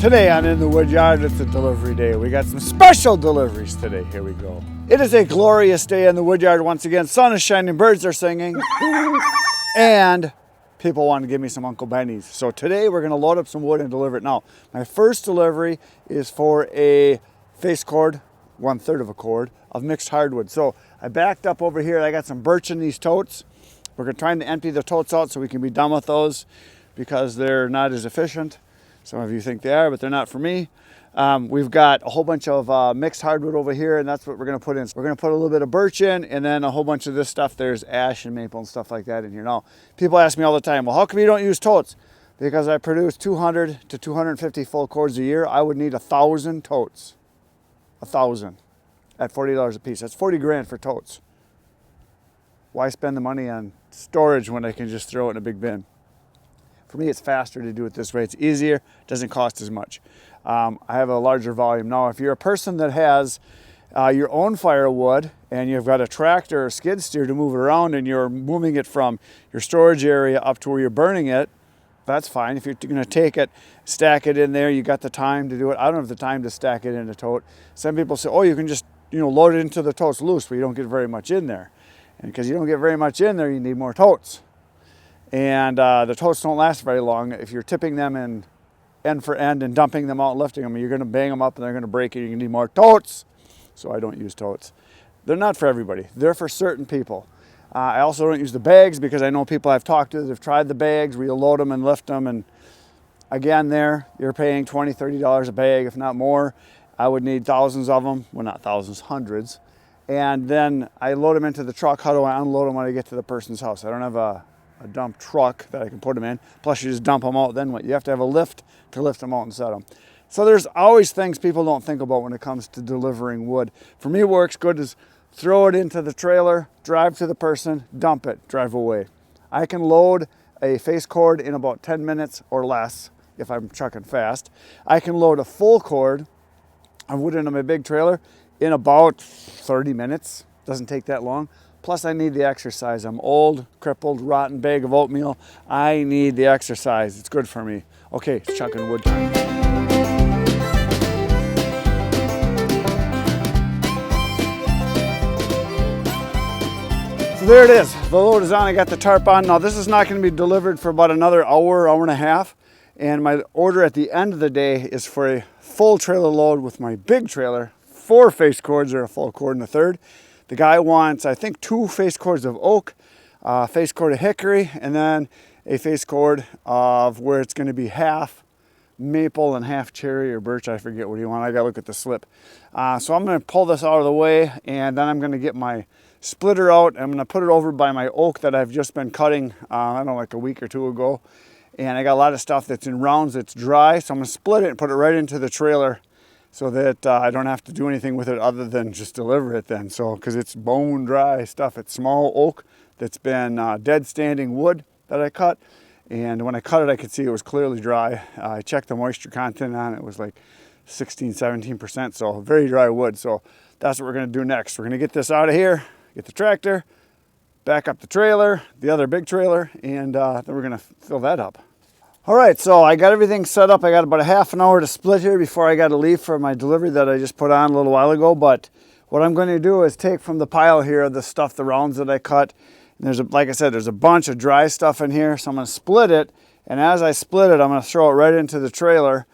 Today on In the Wood Yard, it's a delivery day. We got some special deliveries today. Here we go. It is a glorious day in the wood yard once again. Sun is shining, birds are singing, and people want to give me some Uncle Benny's. So today we're going to load up some wood and deliver it. Now, my first delivery is for a face cord, 1/3 of a cord, of mixed hardwood. So I backed up over here. I got some birch in these totes. We're trying to empty the totes out so we can be done with those because they're not as efficient. Some of you think they are, but they're not for me. We've got a whole bunch of mixed hardwood over here, and that's what we're going to put in. So we're going to put a little bit of birch in, and then a whole bunch of this stuff. There's ash and maple and stuff like that in here. Now, people ask me all the time, well, how come you don't use totes? Because I produce 200 to 250 full cords a year. I would need 1,000 totes. 1,000 at $40 a piece. That's 40 grand for totes. Why spend the money on storage when I can just throw it in a big bin? For me, it's faster to do it this way. It's easier, doesn't cost as much. I have a larger volume. Now, if you're a person that has your own firewood and you've got a tractor or skid steer to move it around and you're moving it from your storage area up to where you're burning it, that's fine. If you're going to take it, stack it in there, you got the time to do it. I don't have the time to stack it in a tote. Some people say, oh, you can just load it into the totes loose, but you don't get very much in there. And because you don't get very much in there, you need more totes. And the totes don't last very long. If you're tipping them in end for end and dumping them out and lifting them, you're going to bang them up and they're going to break it. You need more totes. So I don't use totes. They're not for everybody. They're for certain people. I also don't use the bags because I know people I've talked to that have tried the bags where you load them and lift them. And again, you're paying $20, $30 a bag, if not more. I would need thousands of them. Well, not thousands, hundreds. And then I load them into the truck. How do I unload them when I get to the person's house? I don't have a dump truck that I can put them in. Plus you just dump them out. Then what? You have to have a lift to lift them out and set them. So there's always things people don't think about when it comes to delivering wood. For me, what works good is throw it into the trailer, drive to the person, dump it, drive away. I can load a face cord in about 10 minutes or less if I'm trucking fast. I can load a full cord of wood into my big trailer in about 30 minutes. Doesn't take that long. Plus, I need the exercise. I'm old, crippled, rotten bag of oatmeal. I need the exercise. It's good for me. Okay, it's chucking wood time. So there it is. The load is on. I got the tarp on. Now, this is not going to be delivered for about another hour, hour and a half. And my order at the end of the day is for a full trailer load with my big trailer, 4 face cords or a full cord and a third. The guy wants, I think, 2 face cords of oak, a face cord of hickory, and then a face cord of where it's going to be half maple and half cherry or birch. I forget what you want. I got to look at the slip. So I'm going to pull this out of the way, and then I'm going to get my splitter out. I'm going to put it over by my oak that I've just been cutting, I don't know, like a week or 2 ago. And I got a lot of stuff that's in rounds that's dry, so I'm going to split it and put it right into the trailer, so that I don't have to do anything with it other than just deliver it then. So, because it's bone dry stuff. It's small oak that's been dead standing wood that I cut. And when I cut it, I could see it was clearly dry. I checked the moisture content on it. It was like 16, 17%. So very dry wood. So that's what we're going to do next. We're going to get this out of here, get the tractor, back up the trailer, the other big trailer, and then we're going to fill that up. All right, so I got everything set up. I got about a half an hour to split here before I got to leave for my delivery that I just put on a little while ago. But what I'm going to do is take from the pile here the stuff, the rounds that I cut. And like I said, there's a bunch of dry stuff in here. So I'm going to split it. And as I split it, I'm going to throw it right into the trailer.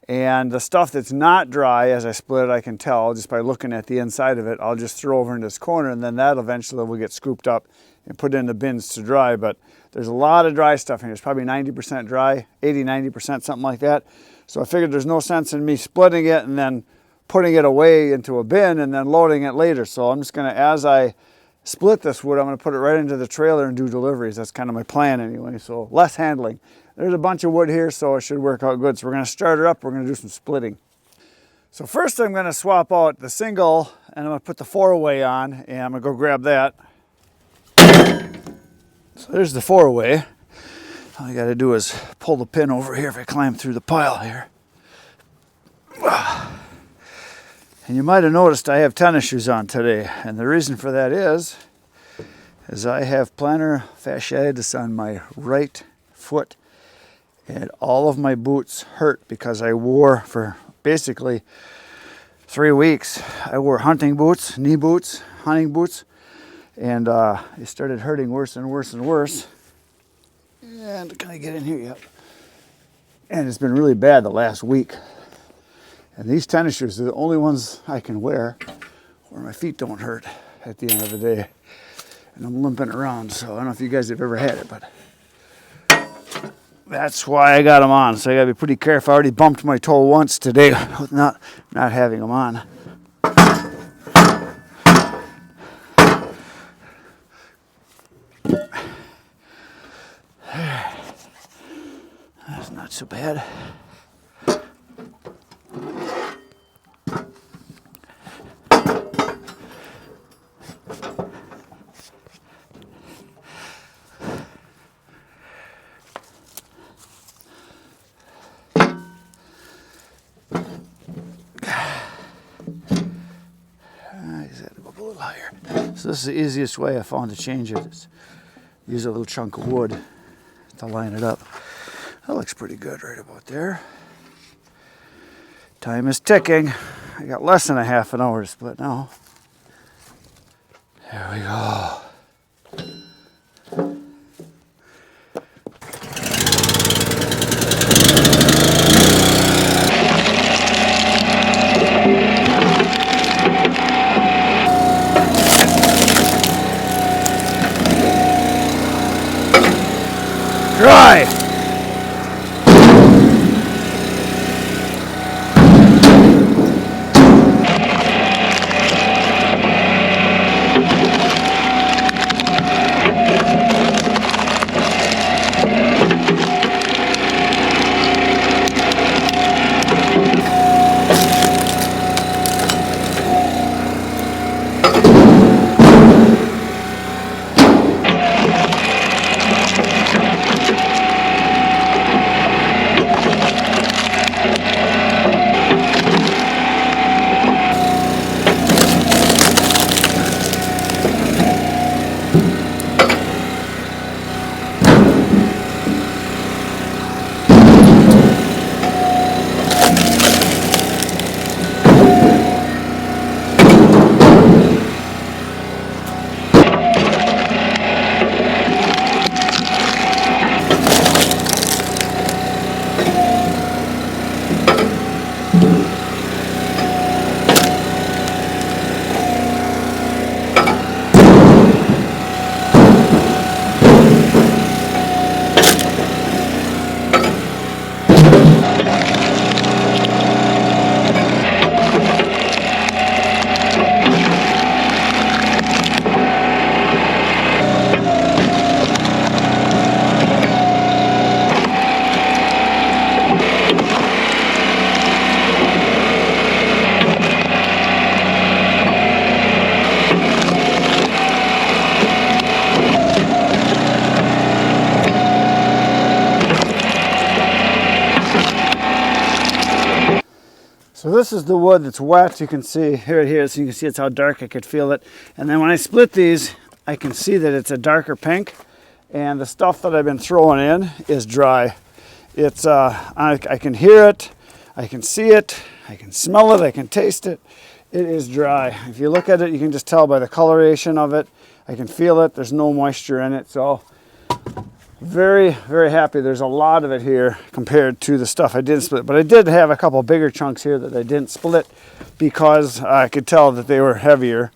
And the stuff that's not dry, as I split it, I can tell just by looking at the inside of it. I'll just throw over in this corner, and then that eventually will get scooped up and put in the bins to dry. But there's a lot of dry stuff in here. It's probably 90% dry, 80, 90%, something like that. So I figured there's no sense in me splitting it and then putting it away into a bin and then loading it later. So I'm just going to, as I split this wood, I'm going to put it right into the trailer and do deliveries. That's kind of my plan anyway. So less handling. There's a bunch of wood here, so it should work out good. So we're going to start it up. We're going to do some splitting. So first I'm going to swap out the single, and I'm going to put the 4-way on, and I'm going to go grab that. So there's the 4-way. All I got to do is pull the pin over here if I climb through the pile here. And you might have noticed I have tennis shoes on today, and the reason for that is I have plantar fasciitis on my right foot, And all of my boots hurt because I wore for basically 3 weeks. I wore hunting boots, knee boots, hunting boots, and it started hurting worse and worse and worse. And can I get in here? Yep. And it's been really bad the last week. And these tennis shoes are the only ones I can wear where my feet don't hurt at the end of the day. And I'm limping around, so I don't know if you guys have ever had it, but that's why I got them on. So I gotta be pretty careful. I already bumped my toe once today with not having them on. That's not so bad. So this is the easiest way I found to change it. Is use a little chunk of wood to line it up. That looks pretty good right about there. Time is ticking. I got less than a half an hour to split now. There we go. Dry. So this is the wood that's wet. You can see here, so you can see it's how dark I could feel it. And then when I split these, I can see that it's a darker pink. And the stuff that I've been throwing in is dry. It's I can hear it, I can see it, I can smell it, I can taste it. It is dry. If you look at it, you can just tell by the coloration of it. I can feel it. There's no moisture in it. So very, very happy. There's a lot of it here compared to the stuff I didn't split. But I did have a couple bigger chunks here that I didn't split because I could tell that they were heavier.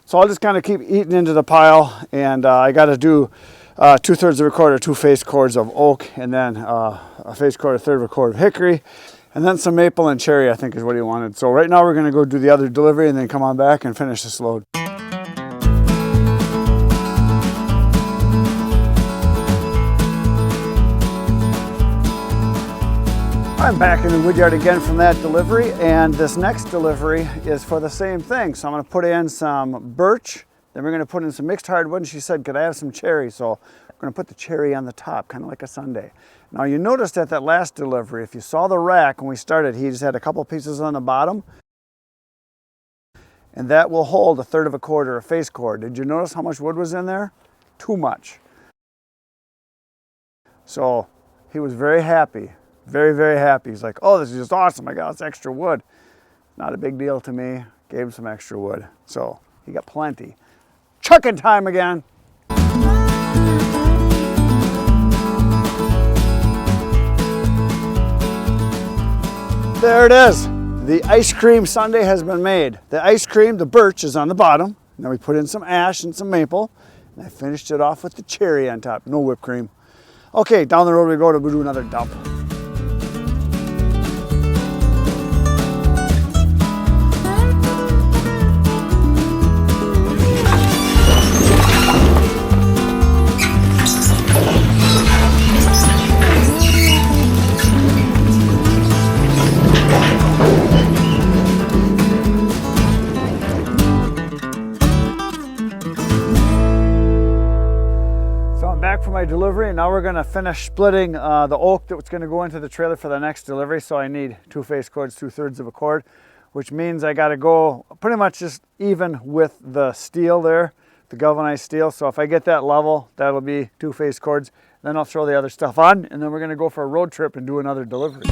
So I'll just kind of keep eating into the pile. And I got to do 2/3 of a cord or 2 face cords of oak, and then a face cord, 1/3 of a cord of hickory, and then some maple and cherry, I think is what he wanted. So right now we're going to go do the other delivery and then come on back and finish this load. I'm back in the woodyard again from that delivery, and this next delivery is for the same thing. So I'm going to put in some birch, then we're going to put in some mixed hardwood, and she said, could I have some cherry? So I'm going to put the cherry on the top, kind of like a sundae. Now you noticed at that last delivery, if you saw the rack when we started, he just had a couple pieces on the bottom, and that will hold 1/3 of a cord or a face cord. Did you notice how much wood was in there? Too much. So he was very happy, very, very happy. He's like, oh, this is just awesome. I got this extra wood. Not a big deal to me. Gave him some extra wood. So he got plenty. Chucking time again. There it is. The ice cream sundae has been made. The ice cream, the birch, is on the bottom. Then we put in some ash and some maple. And I finished it off with the cherry on top. No whipped cream. Okay, down the road we go to do another dump. For my delivery, and now we're going to finish splitting the oak that's going to go into the trailer for the next delivery. So I need 2 face cords, 2/3 of a cord, which means I got to go pretty much just even with the steel there, the galvanized steel. So if I get that level, that'll be 2 face cords. Then I'll throw the other stuff on, and then we're going to go for a road trip and do another delivery.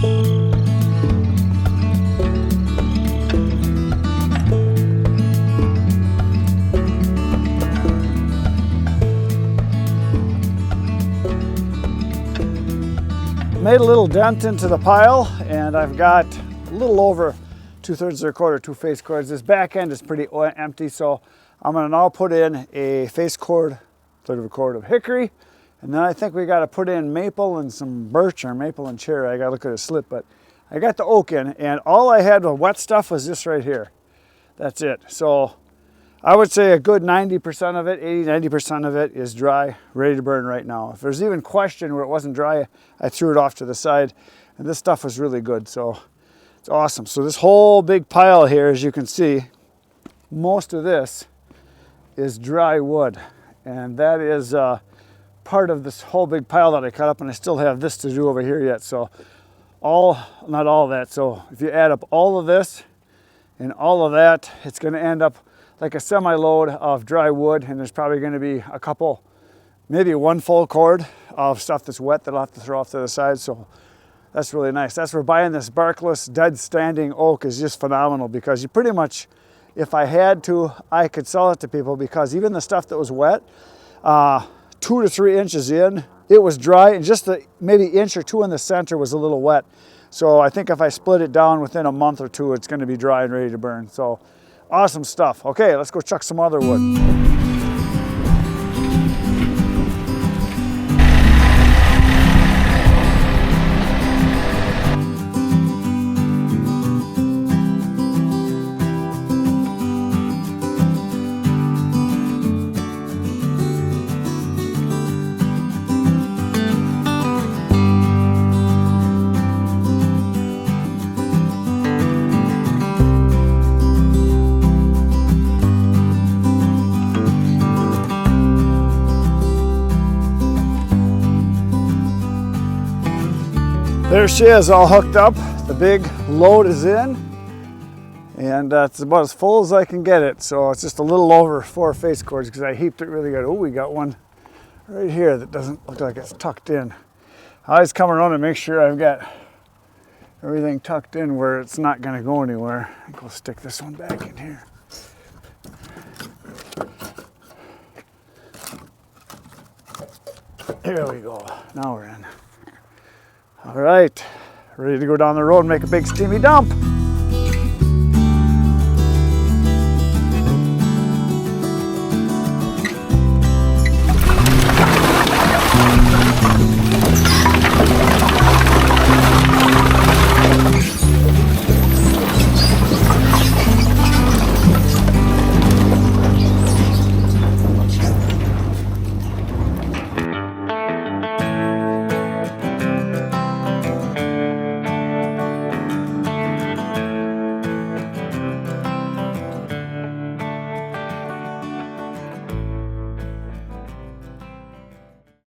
Made a little dent into the pile, and I've got a little over 2/3 of a cord or 2 face cords. This back end is pretty empty, so I'm gonna now put in a face cord, 1/3 of a cord of hickory, and then I think we gotta put in maple and some birch, or maple and cherry. I gotta look at a slip, but I got the oak in, and all I had with wet stuff was this right here. That's it. So I would say a good 90% of it, 80–90% of it is dry, ready to burn right now. If there's even question where it wasn't dry, I threw it off to the side, and this stuff was really good, so it's awesome. So this whole big pile here, as you can see, most of this is dry wood, and that is part of this whole big pile that I cut up, and I still have this to do over here yet. So not all of that. So if you add up all of this and all of that, it's going to end up like a semi-load of dry wood, and there's probably going to be a couple, maybe 1 full cord of stuff that's wet that I'll have to throw off to the side. So that's really nice. That's where buying this barkless, dead standing oak is just phenomenal, because you pretty much, if I had to, I could sell it to people, because even the stuff that was wet, 2 to 3 inches in, it was dry, and just the maybe inch or 2 in the center was a little wet. So I think if I split it down within a month or 2, it's going to be dry and ready to burn. So awesome stuff. Okay, let's go chuck some other wood. There she is, all hooked up. The big load is in, and it's about as full as I can get it. So it's just a little over 4 face cords, because I heaped it really good. Oh, we got one right here that doesn't look like it's tucked in. I always come around and make sure I've got everything tucked in where it's not going to go anywhere. I think we'll stick this one back in here. There we go. Now we're in. All right, ready to go down the road and make a big steamy dump.